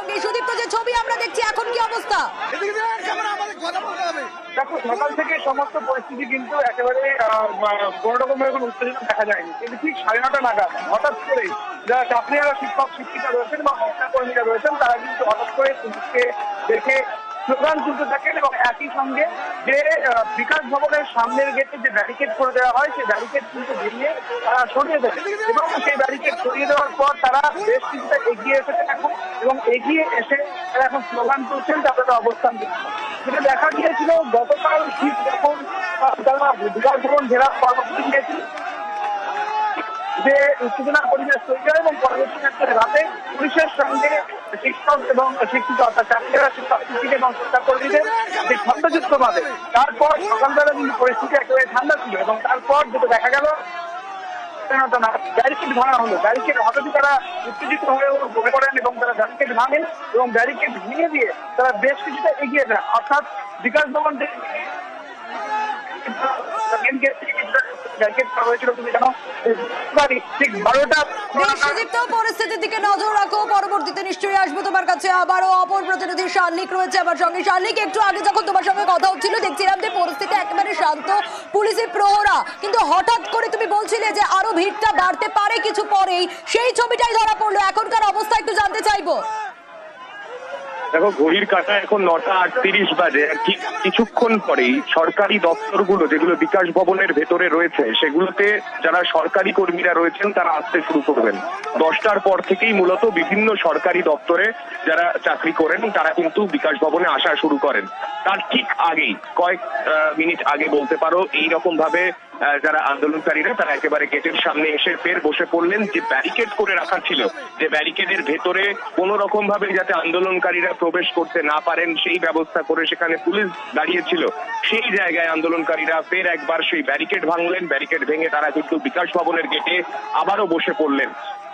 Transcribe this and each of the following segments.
সঙ্গে। সুদীপ্ত, যে ছবি আমরা দেখছি এখন কি অবস্থা? দেখো, সকাল থেকে সমস্ত পরিস্থিতি কিন্তু একেবারে কোনো রকমের কোনো উত্তেজনা দেখা যায়নি, কিন্তু ঠিক 9:30 নাগাদ হঠাৎ করে যারা চাকরিহারা শিক্ষক শিক্ষিকা রয়েছেন বা শিক্ষা কর্মীরা রয়েছেন তারা কিন্তু হঠাৎ করে পুলিশকে দেখে স্লোগান তুলতে থাকেন এবং একই সঙ্গে যে বিকাশ ভবনের সামনের গেটে যে ব্যারিকেড করে দেওয়া হয় সেই ব্যারিকেড কিন্তু বেরিয়ে তারা সরিয়ে দেয় এবং সেই ব্যারিকেড সরিয়ে দেওয়ার পর তারা বেশ কিছুটা এগিয়ে এসেছেন এখন এবং এগিয়ে এসে তারা এখন স্লোগান তুলছেন, তাদের অবস্থান দিচ্ছেন। যেটা দেখা গিয়েছিল গতকাল শীত যখন তারা বিকাশ ভবন ঘেরাও কর্মসূচি নিয়েছিল, যে উত্তেজনার পরিবেশ তৈরি হয় এবং পরবর্তী ক্ষেত্রে রাতে পুলিশের সঙ্গে শিক্ষক এবং শিক্ষিত অর্থাৎ চাকরিহারা শিক্ষক শিক্ষিকা এবং শিক্ষাকর্মীদের যে ছন্দযুক্ত ভাবে তারপর সকালবেলা কিন্তু পরিস্থিতি একেবারে ঠান্ডা ছিল এবং তারপর যেটা দেখা গেল ব্যারিকেড ভাঙা হলো। ব্যারিকেড হঠাৎই তারা উত্তেজিত হয়ে পড়ে পড়েন এবং তারা ব্যারিকেড ভাঙেন এবং ব্যারিকেড ভেঙে দিয়ে তারা বেশ কিছুটা এগিয়ে যান, অর্থাৎ বিকাশ ভবন থেকে পরিস্থিতির দিকে নজর রাখো। পরবর্তীতে নিশ্চয়ই আসবো তোমার কাছে। আবারও অপর প্রতিনিধি শার্লিক রয়েছে আমার সঙ্গে। শার্লিক, একটু আগে যখন তোমার সঙ্গে কথা হচ্ছিল দেখছিলাম যে পরিস্থিতি একেবারে শান্ত, পুলিশের প্রহরা, কিন্তু হঠাৎ করে তুমি বলছিলে যে আরো ভিড়টা বাড়তে পারে কিছু পরেই, সেই ছবিটাই ধরা পড়লো। এখনকার অবস্থা একটু জানতে চাইবো। দেখো, ঘড়ির কাঁটা এখন 9:38 বাজে। ঠিক কিছুক্ষণ পরেই সরকারি দপ্তরগুলো যেগুলো বিকাশ ভবনের ভেতরে রয়েছে সেগুলোতে যারা সরকারি কর্মীরা রয়েছেন তারা আসতে শুরু করবেন। 10টার পর থেকেই মূলত বিভিন্ন সরকারি দপ্তরে যারা চাকরি করেন তারা কিন্তু বিকাশ ভবনে আসা শুরু করেন। তার ঠিক আগেই কয়েক মিনিট আগে বলতে পারো এইরকম ভাবে যারা আন্দোলনকারীরা তারা একেবারে গেটের সামনে এসে ফের বসে পড়লেন। যে ব্যারিকেড করে রাখা ছিল, যে ব্যারিকেডের ভেতরে কোনো রকম ভাবে যাতে আন্দোলনকারীরা প্রবেশ করতে না পারেন সেই ব্যবস্থা করে সেখানে পুলিশ দাঁড়িয়েছিল, সেই জায়গায় আন্দোলনকারীরা ফের একবার সেই ব্যারিকেড ভাঙলেন। ব্যারিকেড ভেঙে তারা কিন্তু বিকাশ ভবনের গেটে আবারও বসে পড়লেন।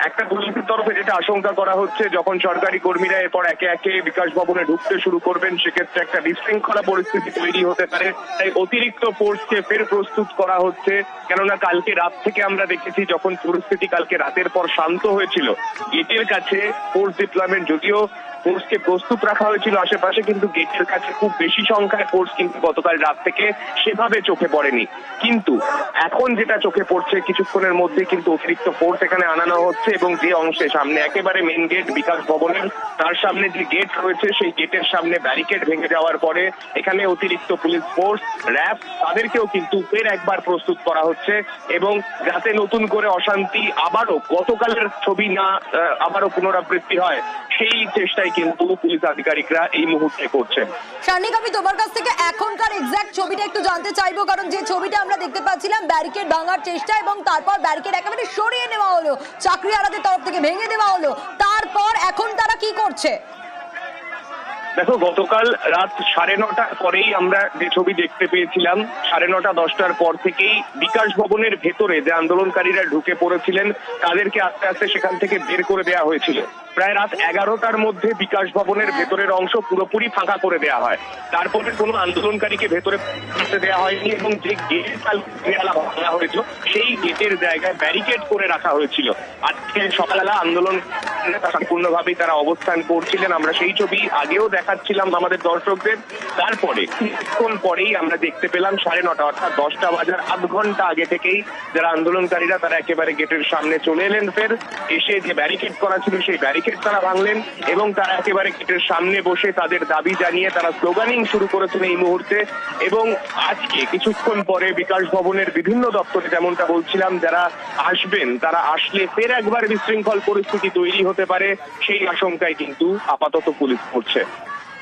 একটা পুলিশের তরফে যেটা আশঙ্কা করা হচ্ছে, যখন সরকারি কর্মীরা এরপর একে একে বিকাশ ভবনে ঢুকতে শুরু করবেন সেক্ষেত্রে একটা বিশৃঙ্খলা পরিস্থিতি তৈরি হতে পারে। তাই অতিরিক্ত ফোর্সকে ফের প্রস্তুত করা হচ্ছে। কেননা কালকে রাত থেকে আমরা দেখেছি যখন পরিস্থিতি কালকে রাতের পর শান্ত হয়েছিল, গেটের কাছে ফোর্স ডিপ্লয়মেন্ট যদিও ফোর্সকে প্রস্তুত রাখা হয়েছিল আশেপাশে, কিন্তু গেটের কাছে খুব বেশি সংখ্যায় ফোর্স কিন্তু গতকাল রাত থেকে সেভাবে চোখে পড়েনি। কিন্তু এখন যেটা চোখে পড়ছে, কিছুক্ষণের মধ্যে কিন্তু অতিরিক্ত ফোর্স এখানে আনানো হচ্ছে এবং যে অংশে সামনে একেবারে মেন গেট বিকাশ ভবনের তার সামনে যে গেট রয়েছে সেই গেটের সামনে ব্যারিকেড ভেঙে যাওয়ার পরে এখানে অতিরিক্ত পুলিশ ফোর্স, র্যাব, তাদেরকেও কিন্তু ফের একবার প্রস্তুত করা হচ্ছে এবং যাতে নতুন করে অশান্তি আবারও গতকালের ছবি না আবারও পুনরাবৃত্তি হয় সেই চেষ্টাই কিন্তু পুলিশ আধিকারিকরা এই মুহূর্তে করছেন। শার্লিক, আমি তোমার কাছ থেকে এখনকার এক্সাক্ট ছবিটা একটু জানতে চাইবো, কারণ যে ছবিটা আমরা দেখতে পাচ্ছিলাম ব্যারিকেড ভাঙার চেষ্টা এবং তারপর ব্যারিকেড একেবারে সরিয়ে নেওয়া হলো, চাকরিহারাদের তরফ থেকে ভেঙে দেওয়া হলো, তারপর এখন তারা কি করছে? দেখো, গতকাল রাত 9:30 পরেই আমরা যে ছবি দেখতে পেয়েছিলাম, 9:30 10টার পর থেকেই বিকাশ ভবনের ভেতরে যে আন্দোলনকারীরা ঢুকে পড়েছিলেন তাদেরকে আস্তে আস্তে সেখান থেকে বের করে দেওয়া হয়েছিল। প্রায় রাত 11টার মধ্যে বিকাশ ভবনের ভেতরের অংশ পুরোপুরি ফাঁকা করে দেওয়া হয়। তারপরে কোনো আন্দোলনকারীকে ভেতরে ঢুকতে দেওয়া হয়নি এবং যে গেট ভাঙা হয়েছিল সেই গেটের জায়গায় ব্যারিকেড করে রাখা হয়েছিল। আজকে সকালবেলা আন্দোলন সম্পূর্ণভাবেই তারা অবস্থান করছিলেন, আমরা সেই ছবি আগেও দেখাচ্ছিলাম আমাদের দর্শকদের। তারপরে কিছুক্ষণ পরেই আমরা দেখতে পেলাম 9:30 অর্থাৎ 10টা বাজার আধ ঘন্টা আগে থেকেই যারা আন্দোলনকারীরা তারা একেবারে গেটের সামনে চলে এলেন। ফের এসে যে ব্যারিকেড করা ছিল সেই ব্যারিকেড তারা ভাঙলেন এবং তারা একেবারে গেটের সামনে বসে তাদের দাবি জানিয়ে তারা স্লোগানিং শুরু করেছেন এই মুহূর্তে। এবং আজকে কিছুক্ষণ পরে বিকাশ ভবনের বিভিন্ন দপ্তরে যেমনটা বলছিলাম যারা আসবেন তারা আসলে ফের একবার বিশৃঙ্খল পরিস্থিতি তৈরি হতে পারে সেই আশঙ্কায় কিন্তু আপাতত পুলিশ করছে।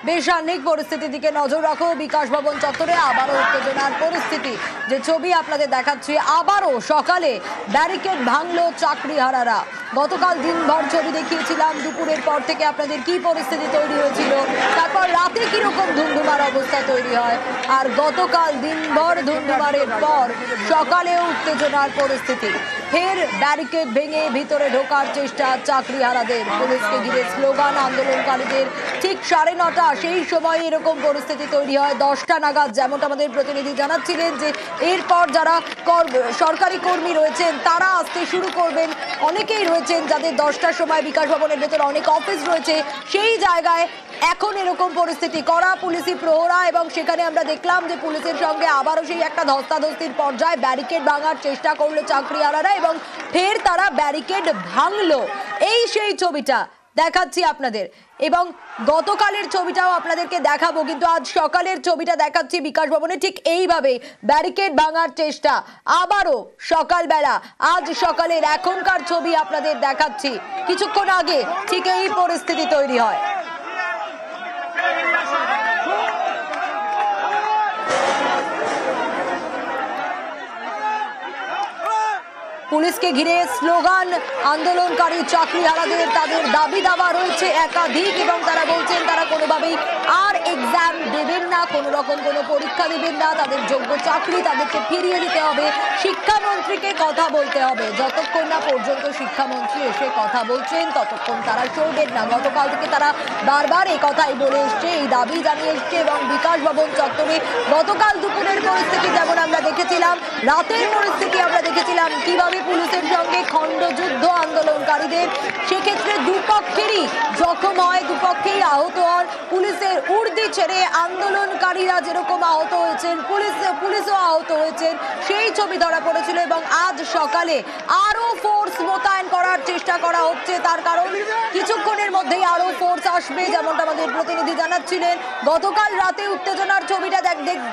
বেশ, শার্লিক, পরিস্থিতির দিকে নজর রাখো। বিকাশ ভবন চত্বরে আবারও উত্তেজনার পরিস্থিতি, যে ছবি আপনাদের দেখাচ্ছি, আবারও সকালে ব্যারিকেড ভাঙলো চাকরিহারারা। গতকাল দিনভর ছবি দেখিয়েছিলাম, দুপুরের পর থেকে আপনাদের কি পরিস্থিতি তৈরি হয়েছিল, তারপর রাতে কিরকম ধুমধুমার অবস্থা তৈরি হয়, আর গতকাল দিনভর ধুমধুমারের পর সকালে উত্তেজনার পরিস্থিতি। ফের ব্যারিকেড ভেঙে ভিতরে ঢোকার চেষ্টা চাকরিহারাদের। পুলিশকে ঘিরে স্লোগান আন্দোলনকারীদের। ঠিক 9:30 সেই সময় এরকম পরিস্থিতি তৈরি হয় 10টা নাগাদ, যেমনটা আমাদের প্রতিনিধি জানাচ্ছিলেন যে এরপর যারা সরকারি কর্মী রয়েছেন তারা আসতে শুরু করবেন। অনেকেই রয়েছেন যাদের 10টার সময় বিকাশ ভবনের ভেতরে অনেক অফিস রয়েছে, সেই জায়গায় এখন এরকম পরিস্থিতি, কড়া পুলিশি প্রহরা, এবং সেখানে আমরা দেখলাম যে পুলিশের সঙ্গে আবারও সেই একটা ধস্তাধস্তির পর্যায়ে ব্যারিকেড ভাঙার চেষ্টা করলো চাকরিহারারা এবং ফের তারা ব্যারিকেড ভাঙলো। এই সেই ছবিটা দেখাচ্ছি আপনাদের, এবং গতকালের ছবিটাও আপনাদেরকে দেখাবো, কিন্তু আজ সকালের ছবিটা দেখাচ্ছি বিকাশ ভবনে। ঠিক এইভাবে ব্যারিকেড ভাঙার চেষ্টা আবারও সকালবেলা, আজ সকালের এখনকার ছবি আপনাদের দেখাচ্ছি। কিছুক্ষণ আগে ঠিক এই পরিস্থিতি তৈরি হয়। পুলিশকে ঘিরে স্লোগান আন্দোলনকারী চাকরিহারাদের। তাদের দাবি দাওয়া রয়েছে একাধিক, এবং তারা বলছেন তারা কোনোভাবেই আর এক্সাম দেবেন না, কোনো রকম কোনো পরীক্ষা দেবেন না, তাদের যোগ্য চাকরি তাদেরকে ফিরিয়ে দিতে হবে, শিক্ষামন্ত্রীকে কথা বলতে হবে। যতক্ষণ না পর্যন্ত শিক্ষামন্ত্রী এসে কথা বলছেন ততক্ষণ তারা সরবেন না। গতকাল থেকে তারা বারবার এই কথাই বলে এসছে, এই দাবি জানিয়ে এসছে, এবং বিকাশ ভবন চত্বরে গতকাল দুপুরের পরিস্থিতি যেমন আমরা দেখেছিলাম, রাতের পরিস্থিতি আমরা দেখেছিলাম কিভাবে পুলিশের সঙ্গে খণ্ডযুদ্ধ আন্দোলনকারীদের। সেক্ষেত্রে দুপক্ষেরই জখম হয়, দুপক্ষেই আহত হন। পুলিশের উর্দি ছেড়ে আন্দোলনকারীরা যেরকম আহত হয়েছেন, পুলিশও আহত হয়েছেন, সেই ছবি ধরা পড়েছিল। এবং আজ সকালে আরো ফোর্স মোতায়েন করার চেষ্টা করা হচ্ছে, তার কারণ কিছুক্ষণের মধ্যেই আরো ফোর্স আসবে, যেমনটা আমাদের প্রতিনিধি জানাচ্ছিলেন। গতকাল রাতে উত্তেজনার ছবিটা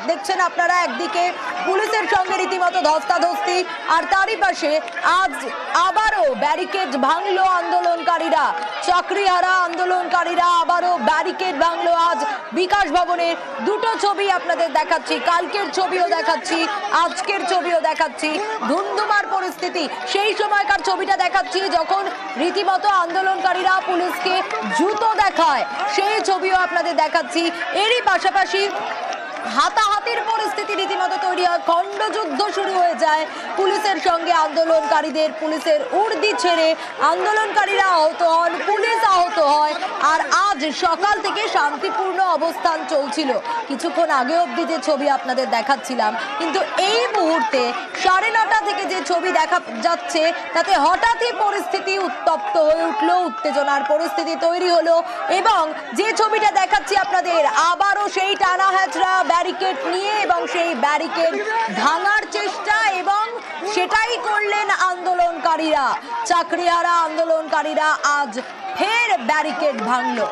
দেখছেন আপনারা, একদিকে পুলিশের সঙ্গে রীতিমতো ধস্তাধস্তি, আর তারই পাশে আজ আবারও ব্যারিকেড ভাঙলো আন্দোলনকারীরা। চাকরিহারা আন্দোলনকারীরা আবারও ব্যারিকেড ভাঙলো আজ বিকাশ ভবনের। দুটো ছবি আপনাদের দেখাচ্ছি, কালকের ছবিও দেখাচ্ছি, আজকের ছবিও দেখাচ্ছি। ধুমধুমার পরিস্থিতি, সেই সময়কার ছবিটা দেখাচ্ছি যখন রীতিমতো আন্দোলনকারীরা পুলিশকে জুতো দেখায়, সেই ছবিও আপনাদের দেখাচ্ছি। এরই পাশাপাশি হাতাহাতির পরিস্থিতি রীতিমতো তৈরি হয়, খণ্ডযুদ্ধ শুরু হয়ে যায় পুলিশের সঙ্গে আন্দোলনকারীদের। পুলিশের উর্দি ছেড়ে আন্দোলনকারীরা আহত হন, পুলিশ আহত হয়। আর আজ সকাল থেকে শান্তিপূর্ণ অবস্থান চলছিল, কিছুক্ষণ আগে অবধি যে ছবি আপনাদের দেখাচ্ছিলাম। কিন্তু এই মুহূর্তে 9:30 থেকে যে ছবি দেখা যাচ্ছে তাতে হঠাৎই পরিস্থিতি উত্তপ্ত হয়ে উঠলো, উত্তেজনার পরিস্থিতি তৈরি হলো। এবং যে ছবিটা দেখাচ্ছি আপনাদের, আবারও সেই টানা হ্যাচড়া ব্যারিকেড নিয়ে, এবং সেই ব্যারিকেড ভাঙার চেষ্টা, এবং সেটাই করলেন আন্দোলনকারীরা। চাকরিহারা আন্দোলনকারীরা আজ ফের ব্যারিকেড ভাঙলো।